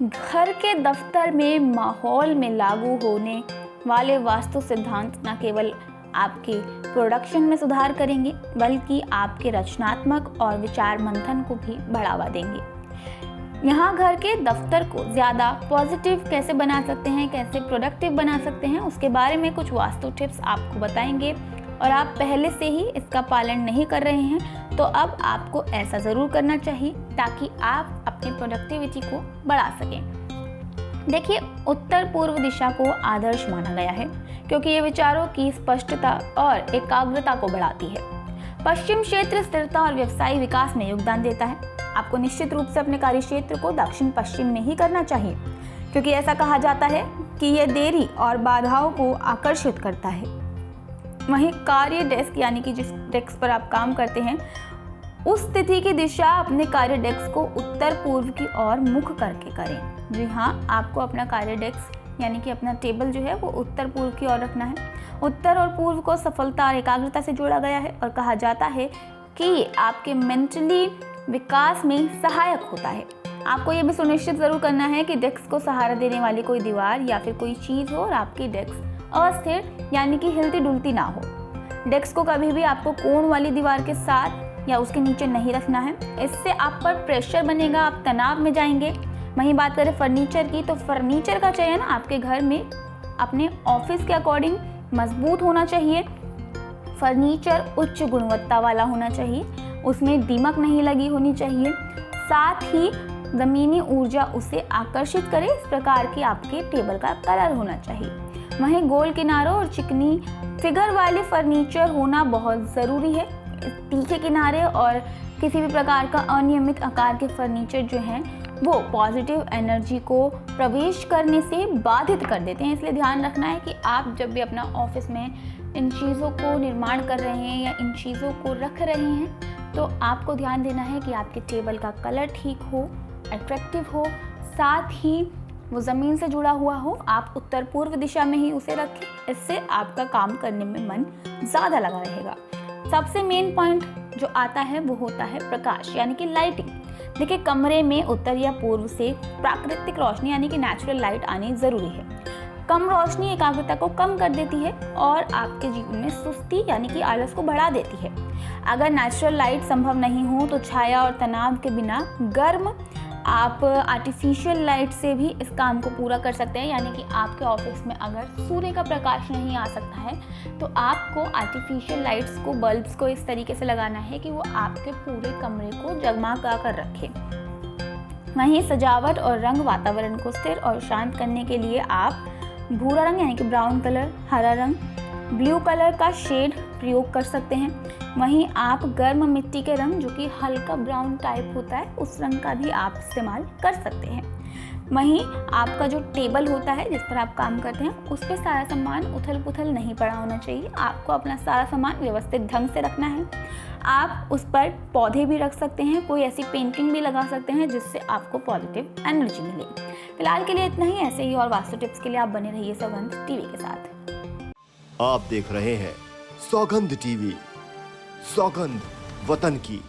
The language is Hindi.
घर के दफ्तर में माहौल में लागू होने वाले वास्तु सिद्धांत न केवल आपके प्रोडक्शन में सुधार करेंगे बल्कि आपके रचनात्मक और विचार मंथन को भी बढ़ावा देंगे। यहाँ घर के दफ्तर को ज़्यादा पॉजिटिव कैसे बना सकते हैं, कैसे प्रोडक्टिव बना सकते हैं, उसके बारे में कुछ वास्तु टिप्स आपको बताएंगे। और आप पहले से ही इसका पालन नहीं कर रहे हैं तो अब आपको ऐसा ज़रूर करना चाहिए ताकि आप अपनी प्रोडक्टिविटी को बढ़ा सकें। देखिए, उत्तर पूर्व दिशा को आदर्श माना गया है क्योंकि ये विचारों की स्पष्टता और एकाग्रता को बढ़ाती है। पश्चिम क्षेत्र स्थिरता और व्यवसायिक विकास में योगदान देता है। आपको निश्चित रूप से अपने कार्य क्षेत्र को दक्षिण पश्चिम में ही करना चाहिए क्योंकि ऐसा कहा जाता है कि यह देरी और बाधाओं को आकर्षित करता है। वहीं कार्य डेस्क यानी कि जिस डेस्क पर आप काम करते हैं उस स्थिति की दिशा अपने कार्य डेस्क को उत्तर पूर्व की ओर मुख करके करें। जी हाँ, आपको अपना कार्य डेस्क यानी कि अपना टेबल जो है वो उत्तर पूर्व की ओर रखना है। उत्तर और पूर्व को सफलता और एकाग्रता से जोड़ा गया है और कहा जाता है कि ये आपके मेंटली विकास में सहायक होता है। आपको ये भी सुनिश्चित ज़रूर करना है कि डेस्क को सहारा देने वाली कोई दीवार या फिर कोई चीज़ हो और आपकी डेस्क अस्थिर यानी कि हिलती डुलती ना हो। डेस्क को कभी भी आपको कोण वाली दीवार के साथ या उसके नीचे नहीं रखना है, इससे आप पर प्रेशर बनेगा, आप तनाव में जाएंगे। वहीं बात करें फर्नीचर की, तो फर्नीचर का चयन आपके घर में अपने ऑफिस के अकॉर्डिंग मजबूत होना चाहिए। फर्नीचर उच्च गुणवत्ता वाला होना चाहिए, उसमें दीमक नहीं लगी होनी चाहिए, साथ ही ज़मीनी ऊर्जा उसे आकर्षित करे इस प्रकार की आपके टेबल का कलर होना चाहिए। वहीं गोल किनारों और चिकनी फिगर वाले फर्नीचर होना बहुत ज़रूरी है। तीखे किनारे और किसी भी प्रकार का अनियमित आकार के फर्नीचर जो हैं वो पॉजिटिव एनर्जी को प्रवेश करने से बाधित कर देते हैं। इसलिए ध्यान रखना है कि आप जब भी अपना ऑफिस में इन चीज़ों को निर्माण कर रहे हैं या इन चीज़ों को रख रहे हैं तो आपको ध्यान देना है कि आपके टेबल का कलर ठीक हो, अट्रैक्टिव हो, साथ ही वो ज़मीन से जुड़ा हुआ हो। आप उत्तर पूर्व दिशा में ही उसे रखें, इससे आपका काम करने में मन ज़्यादा लगा रहेगा। सबसे मेन पॉइंट जो आता है वो होता है प्रकाश यानी कि लाइटिंग। देखिए, कमरे में उत्तर या पूर्व से प्राकृतिक रोशनी यानी कि नेचुरल लाइट आनी ज़रूरी है। कम रोशनी एकाग्रता को कम कर देती है और आपके जीवन में सुस्ती यानी कि आलस को बढ़ा देती है। अगर नेचुरल लाइट संभव नहीं हो तो छाया और तनाव के बिना गर्म आप आर्टिफिशियल लाइट से भी इस काम को पूरा कर सकते हैं। यानी कि आपके ऑफिस में अगर सूर्य का प्रकाश नहीं आ सकता है तो आपको आर्टिफिशियल लाइट्स को, बल्ब्स को इस तरीके से लगाना है कि वो आपके पूरे कमरे को जगमगा कर रखे। वहीं सजावट और रंग वातावरण को स्थिर और शांत करने के लिए आप भूरा रंग यानी कि ब्राउन कलर, हरा रंग, ब्लू कलर का शेड प्रयोग कर सकते हैं। वहीं आप गर्म मिट्टी के रंग जो कि हल्का ब्राउन टाइप होता है उस रंग का भी आप इस्तेमाल कर सकते हैं। वहीं आपका जो टेबल होता है जिस पर आप काम करते हैं उस पर सारा सामान उथल पुथल नहीं पड़ा होना चाहिए। आपको अपना सारा सामान व्यवस्थित ढंग से रखना है। आप उस पर पौधे भी रख सकते हैं, कोई ऐसी पेंटिंग भी लगा सकते हैं जिससे आपको पॉजिटिव एनर्जी मिले। फिलहाल के लिए इतना ही। ऐसे ही और वास्तु टिप्स के लिए आप बने रहिए सौगंध टीवी के साथ। आप देख रहे हैं सौगंध टीवी, सौगंध वतन की।